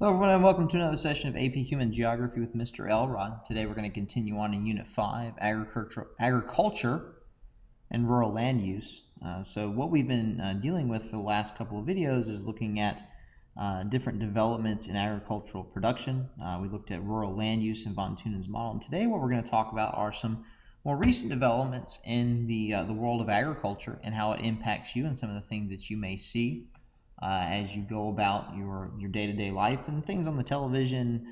Hello everyone and welcome to another session of AP Human Geography with Mr. Elrod. Today we're going to continue on in Unit 5, Agriculture and Rural Land Use. So what we've been dealing with for the last couple of videos is looking at different developments in agricultural production. We looked at rural land use in von Thunen's model, and today what we're going to talk about are some more recent developments in the world of agriculture and how it impacts you and some of the things that you may see as you go about your day-to-day life, and things on the television,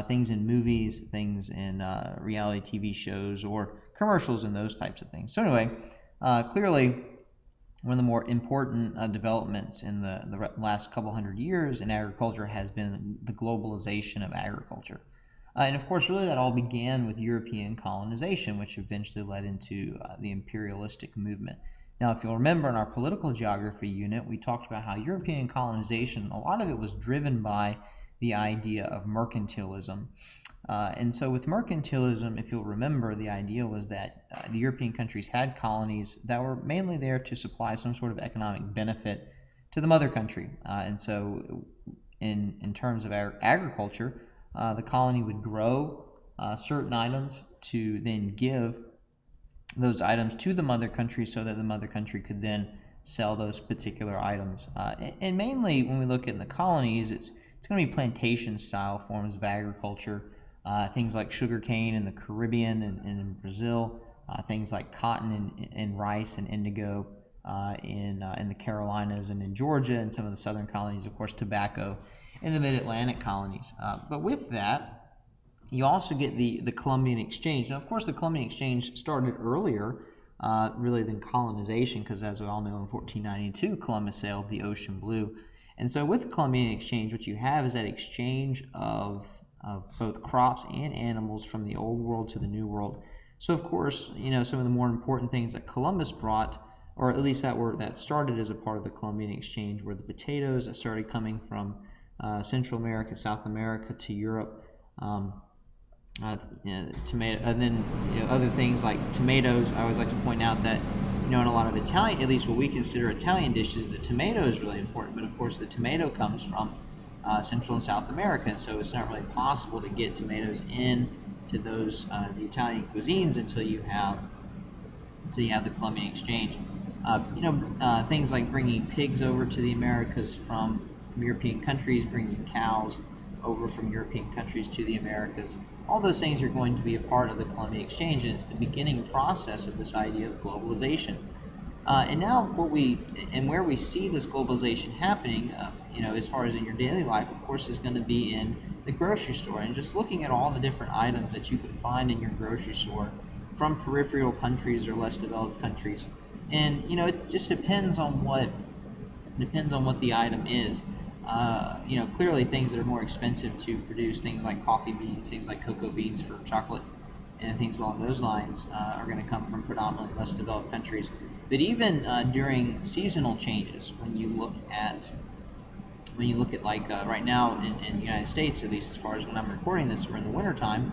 things in movies, things in reality TV shows or commercials and those types of things. So anyway, clearly one of the more important developments in the last couple hundred years in agriculture has been the globalization of agriculture. And of course, really that all began with European colonization, which eventually led into the imperialistic movement. Now, if you'll remember in our political geography unit, we talked about how European colonization, a lot of it was driven by the idea of mercantilism. And so with mercantilism, if you'll remember, the idea was that the European countries had colonies that were mainly there to supply some sort of economic benefit to the mother country. And so in terms of agriculture, the colony would grow certain items to then give those items to the mother country so that the mother country could then sell those particular items. And mainly when we look at the colonies, it's going to be plantation style forms of agriculture, things like sugarcane in the Caribbean and in Brazil, things like cotton and rice and indigo in the Carolinas and in Georgia and some of the southern colonies, of course tobacco in the mid-Atlantic colonies. But with that, you also get the Columbian Exchange. Now, of course, the Columbian Exchange started earlier, really, than colonization, because as we all know, in 1492, Columbus sailed the ocean blue. And so with the Columbian Exchange, what you have is that exchange of both crops and animals from the Old World to the New World. So, of course, you know, some of the more important things that Columbus brought, or at least that started as a part of the Columbian Exchange, were the potatoes that started coming from Central America, South America to Europe. Tomato, and then other things like tomatoes. I always like to point out that in a lot of Italian, at least what we consider Italian dishes, the tomato is really important. But of course, the tomato comes from Central and South America, and so it's not really possible to get tomatoes into those the Italian cuisines until you have the Columbian Exchange. Things like bringing pigs over to the Americas from European countries, bringing cows over from European countries to the Americas. All those things are going to be a part of the Columbian Exchange, and it's the beginning process of this idea of globalization. And now where we see this globalization happening, as far as in your daily life, of course, is going to be in the grocery store. And just looking at all the different items that you can find in your grocery store from peripheral countries or less developed countries. And, it just depends on what the item is. Clearly things that are more expensive to produce, things like coffee beans, things like cocoa beans for chocolate, and things along those lines are going to come from predominantly less developed countries. But even during seasonal changes, when you look at like right now in the United States, at least as far as when I'm recording this, we're in the wintertime,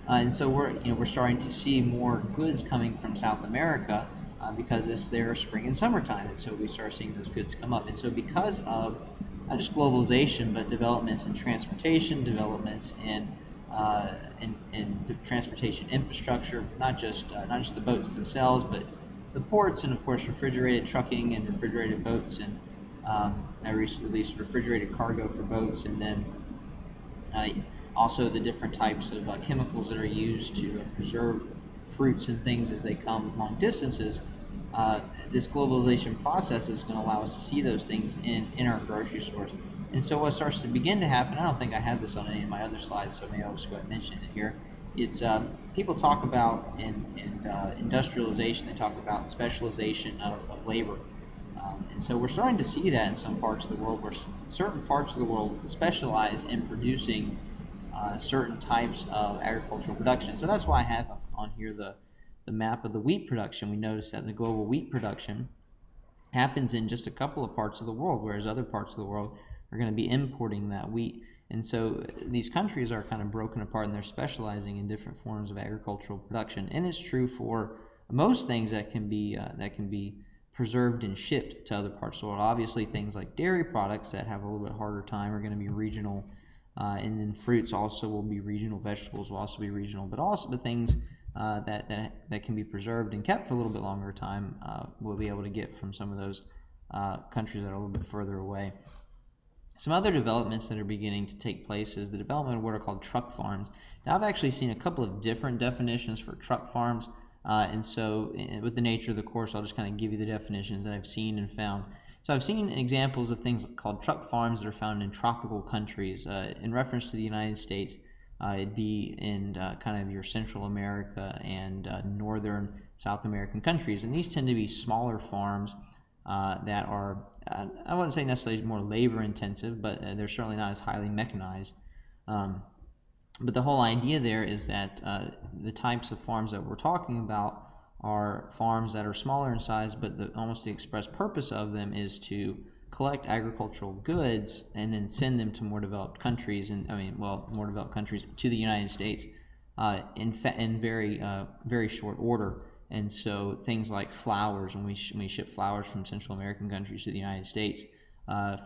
and so we're starting to see more goods coming from South America because it's their spring and summertime, and so we start seeing those goods come up. And so because of not just globalization, but developments in transportation, developments in transportation infrastructure, not just the boats themselves, but the ports, and of course refrigerated trucking and refrigerated boats, and at least refrigerated cargo for boats, and then also the different types of chemicals that are used to preserve fruits and things as they come long distances. This globalization process is going to allow us to see those things in our grocery stores. And so what starts to begin to happen, I don't think I have this on any of my other slides, so maybe I'll just go ahead and mention it here. It's people talk about in industrialization, they talk about specialization of labor. And so we're starting to see that in some parts of the world, where certain parts of the world specialize in producing certain types of agricultural production. So that's why I have on here the map of the wheat production. We notice that the global wheat production happens in just a couple of parts of the world, whereas other parts of the world are going to be importing that wheat. And so these countries are kind of broken apart, and they're specializing in different forms of agricultural production. And it's true for most things that can be preserved and shipped to other parts of the world. Obviously, things like dairy products that have a little bit harder time are going to be regional And then fruits also will be regional. Vegetables will also be regional, but also the things that can be preserved and kept for a little bit longer time we'll be able to get from some of those countries that are a little bit further away. Some other developments that are beginning to take place is the development of what are called truck farms. Now, I've actually seen a couple of different definitions for truck farms, and so with the nature of the course, I'll just kind of give you the definitions that I've seen and found. So I've seen examples of things called truck farms that are found in tropical countries. In reference to the United States, it'd be in kind of your Central America and northern South American countries, and these tend to be smaller farms that are, I wouldn't say necessarily more labor intensive, but they're certainly not as highly mechanized. But the whole idea there is that the types of farms that we're talking about are farms that are smaller in size, but almost the express purpose of them is to collect agricultural goods and then send them to more developed countries, and more developed countries to the United States in very short order. And so things like flowers, when we ship flowers from Central American countries to the United States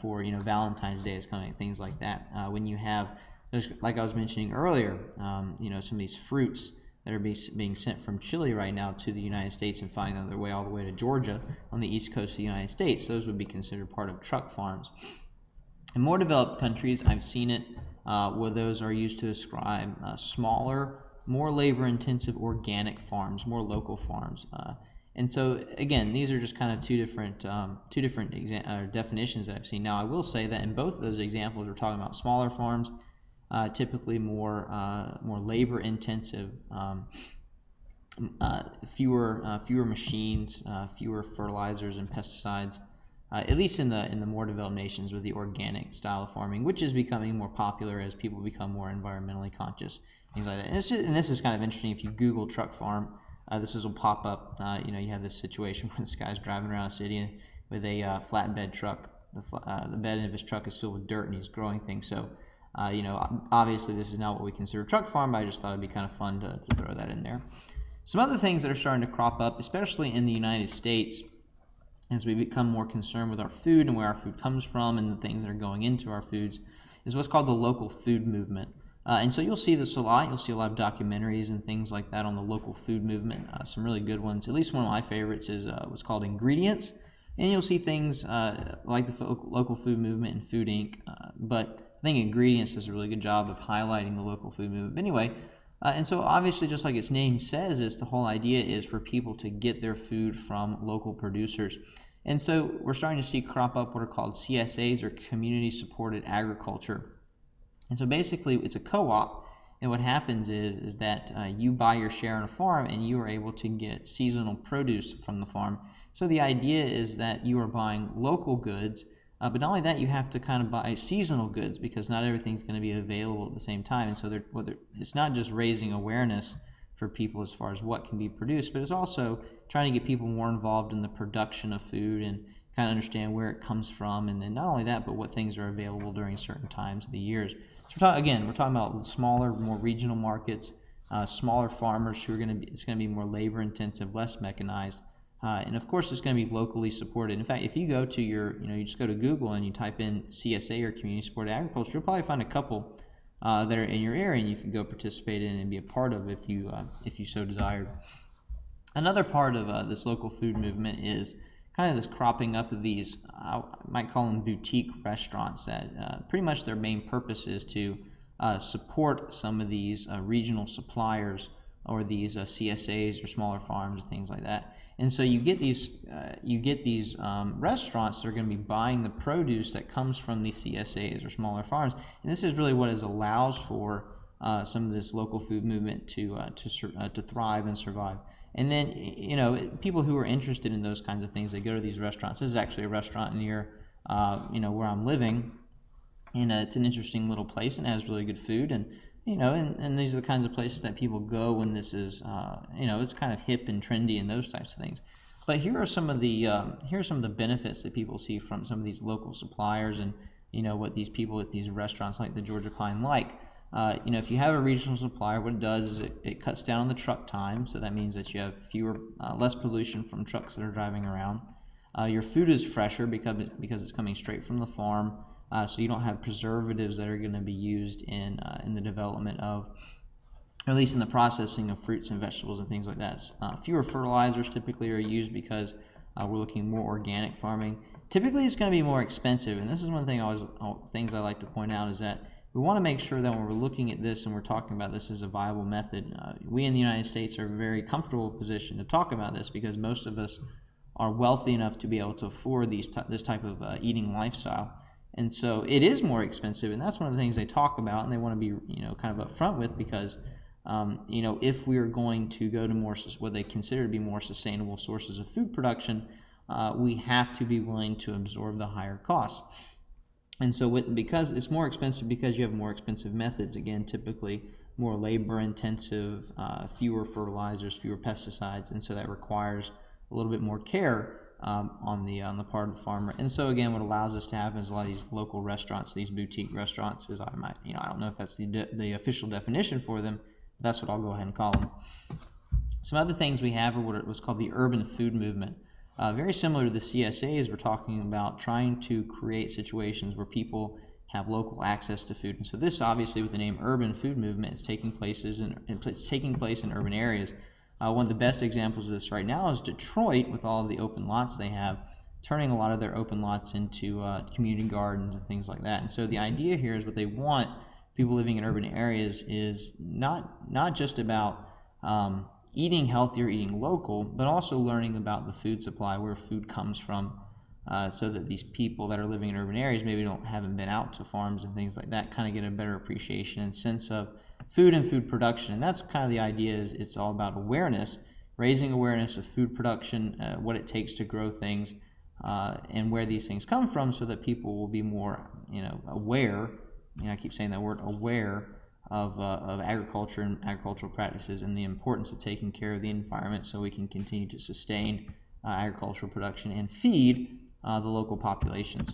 for Valentine's Day is coming, things like that. When you have, like I was mentioning earlier, some of these fruits that are being sent from Chile right now to the United States and finding their way all the way to Georgia on the east coast of the United States, those would be considered part of truck farms. In more developed countries, I've seen it where those are used to describe smaller, more labor-intensive organic farms, more local farms. And so, again, these are just kind of two different definitions that I've seen. Now, I will say that in both of those examples, we're talking about smaller farms, typically more labor-intensive, fewer machines, fewer fertilizers and pesticides. At least in the more developed nations with the organic style of farming, which is becoming more popular as people become more environmentally conscious, things like that. And this is kind of interesting. If you Google truck farm, this will pop up. You have this situation where this guy's driving around a city with a flatbed truck. The bed of his truck is filled with dirt, and he's growing things. So, obviously this is not what we consider a truck farm, but I just thought it'd be kind of fun to throw that in there. Some other things that are starting to crop up, especially in the United States, as we become more concerned with our food and where our food comes from and the things that are going into our foods, is what's called the local food movement. And so you'll see this a lot. You'll see a lot of documentaries and things like that on the local food movement. Some really good ones. At least one of my favorites is what's called Ingredients. And you'll see things like the local food movement and Food Inc. But I think Ingredients does a really good job of highlighting the local food movement. But anyway, and so obviously, just like its name says, the whole idea is for people to get their food from local producers. And so we're starting to see crop up what are called CSAs, or community supported agriculture. And so basically it's a co-op, and what happens is that you buy your share on a farm and you are able to get seasonal produce from the farm. So the idea is that you are buying local goods, but not only that, you have to kind of buy seasonal goods because not everything's going to be available at the same time. And so it's not just raising awareness for people as far as what can be produced, but it's also trying to get people more involved in the production of food and kind of understand where it comes from, and then not only that, but what things are available during certain times of the years. So we're talking about smaller, more regional markets, smaller farmers who are it's going to be more labor intensive, less mechanized, and of course it's going to be locally supported. In fact, if you go to you just go to Google and you type in CSA or community supported agriculture, you'll probably find a couple that are in your area and you can go participate in and be a part of if you so desired. Another part of this local food movement is kind of this cropping up of these, I might call them boutique restaurants, that pretty much their main purpose is to support some of these regional suppliers or these CSAs or smaller farms and things like that. And so you get these restaurants that are going to be buying the produce that comes from these CSAs or smaller farms, and this is really what allows for some of this local food movement to thrive and survive. And then people who are interested in those kinds of things, they go to these restaurants. This is actually a restaurant near where I'm living, and it's an interesting little place and it has really good food, and these are the kinds of places that people go when this is it's kind of hip and trendy and those types of things. But here are some of the benefits that people see from some of these local suppliers, and what these people at these restaurants like the Georgia Pine like. If you have a regional supplier, what it does is it cuts down on the truck time, so that means that you have less pollution from trucks that are driving around. Your food is fresher because it's coming straight from the farm. so you don't have preservatives that are going to be used in the development of, or at least in the processing of fruits and vegetables and things like that. Fewer fertilizers typically are used because we're looking more organic farming. Typically it's going to be more expensive, and this is one thing things I like to point out is that we want to make sure that when we're looking at this and we're talking about this as a viable method, we in the United States are in a very comfortable position to talk about this because most of us are wealthy enough to be able to afford this type of eating lifestyle. And so it is more expensive, and that's one of the things they talk about and they want to be kind of upfront with, because if we are going to go to more what they consider to be more sustainable sources of food production, we have to be willing to absorb the higher costs. And so because it's more expensive, because you have more expensive methods, again, typically more labor intensive, fewer fertilizers, fewer pesticides, and so that requires a little bit more care on the part of the farmer. And so again, what allows us to have is a lot of these local restaurants, these boutique restaurants, is I don't know if that's the official definition for them, but that's what I'll go ahead and call them. Some other things we have are what was called the urban food movement. Very similar to the CSAs, we're talking about trying to create situations where people have local access to food. And so this, obviously, with the name urban food movement, is taking place in urban areas. One of the best examples of this right now is Detroit, with all of the open lots they have, turning a lot of their open lots into community gardens and things like that. And so the idea here is what they want people living in urban areas is not just about eating healthy or eating local, but also learning about the food supply, where food comes from, so that these people that are living in urban areas maybe haven't been out to farms and things like that, kind of get a better appreciation and sense of food and food production. And that's kind of the idea, is it's all about awareness, raising awareness of food production, what it takes to grow things, and where these things come from, so that people will be more aware. I keep saying that word, aware, of agriculture and agricultural practices, and the importance of taking care of the environment so we can continue to sustain agricultural production and feed the local populations.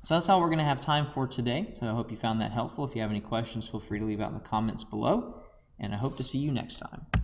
So that's all we're going to have time for today. So I hope you found that helpful. If you have any questions, feel free to leave out in the comments below, and I hope to see you next time.